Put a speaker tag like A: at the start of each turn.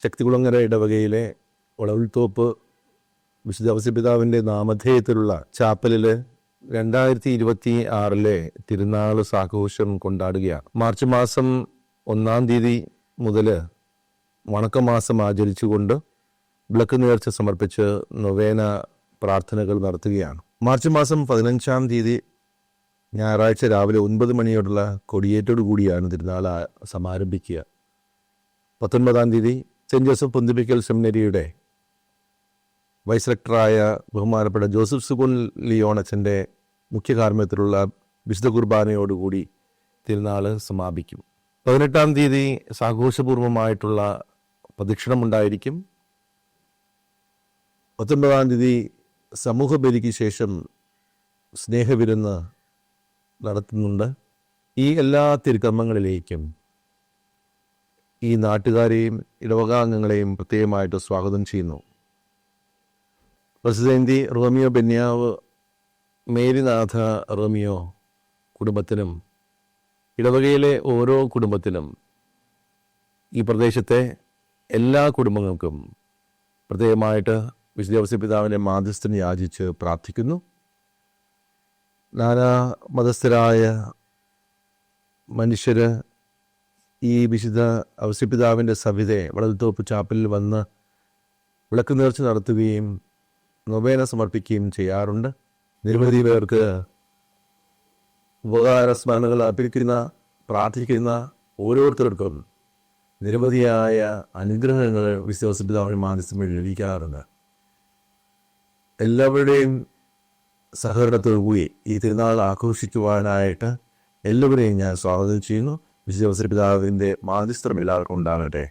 A: ശക്തികുളങ്ങര ഇടവകയിലെ ഒളവിൽത്തോപ്പ് വിശുദ്ധ ഔസേപ്പിതാവിൻ്റെ നാമധേയത്തിലുള്ള ചാപ്പലിൽ 2026 തിരുനാൾ സാഘോഷം കൊണ്ടാടുകയാണ്. മാർച്ച് മാസം 1 തീയതി മുതൽ വണക്കമാസം ആചരിച്ചുകൊണ്ട് വിളക്ക് നേർച്ച സമർപ്പിച്ച് നൊവേന പ്രാർത്ഥനകൾ നടത്തുകയാണ്. മാർച്ച് മാസം 15 തീയതി ഞായറാഴ്ച രാവിലെ 9 മണിയോടുള്ള കൊടിയേറ്റോടു കൂടിയാണ് തിരുനാൾ സമാരംഭിക്കുക. 19 തീയതി സെൻറ്റ് ജോസഫ് പൊന്തിപ്പിക്കൽ സെമിനറിയുടെ വൈസ് റെക്ടറായ ബഹുമാനപ്പെട്ട ജോസഫ് സുഗുൻ ലിയോണച്ചൻ്റെ മുഖ്യ കാർമ്മികത്തിലുള്ള വിശുദ്ധ കുർബാനയോടുകൂടി തിരുനാൾ സമാപിക്കും. 18 തീയതി സാഘോഷപൂർവമായിട്ടുള്ള പ്രദക്ഷിണമുണ്ടായിരിക്കും. 19 തീയതി സമൂഹ ബലിക്ക് ശേഷം സ്നേഹവിരുന്ന് നടത്തുന്നുണ്ട്. ഈ എല്ലാ തിരുക്കർമ്മങ്ങളിലേക്കും ഈ നാട്ടുകാരെയും ഇടവകാംഗങ്ങളെയും പ്രത്യേകമായിട്ട് സ്വാഗതം ചെയ്യുന്നു. പ്രസിഡന്റ് റോമിയോ ബെന്യാവ് മേരിനാഥ റോമിയോ കുടുംബത്തിനും ഇടവകയിലെ ഓരോ കുടുംബത്തിനും ഈ പ്രദേശത്തെ എല്ലാ കുടുംബങ്ങൾക്കും പ്രത്യേകമായിട്ട് വിശുദ്ധ ഔസേപ്പിതാവിൻ്റെ മാധ്യസ്ഥം യാചിച്ച് പ്രാർത്ഥിക്കുന്നു. നാനാ മതസ്ഥരായ മനുഷ്യർ ഈ വിശുദ്ധ ഔസേപ്പിതാവിൻ്റെ സവിധയെ വളൽത്തോപ്പ് ചാപ്പലിൽ വന്ന് വിളക്ക് നേർച്ച നടത്തുകയും നൊവേന സമർപ്പിക്കുകയും ചെയ്യാറുണ്ട്. നിരവധി പേർക്ക് ഉപകാരസ്മരണകൾ അർപ്പിക്കുന്ന പ്രാർത്ഥിക്കുന്ന ഓരോരുത്തർക്കും നിരവധിയായ അനുഗ്രഹങ്ങൾ വിശുദ്ധ ഔസേപ്പിതാവിൻ്റെ മാധ്യസ്ഥം വഴി ലഭിക്കാറുണ്ട്. എല്ലാവരുടെയും സഹകരണത്തോടുകൂടി ഈ തിരുനാൾ ആഘോഷിക്കുവാനായിട്ട് എല്ലാവരെയും ഞാൻ സ്വാഗതം ചെയ്യുന്നു. വിശുദ്ധ ഔസേപ്പിതാവിൻ്റെ മാധ്യസ്ഥം എല്ലാവർക്കും ഉണ്ടാകട്ടെ.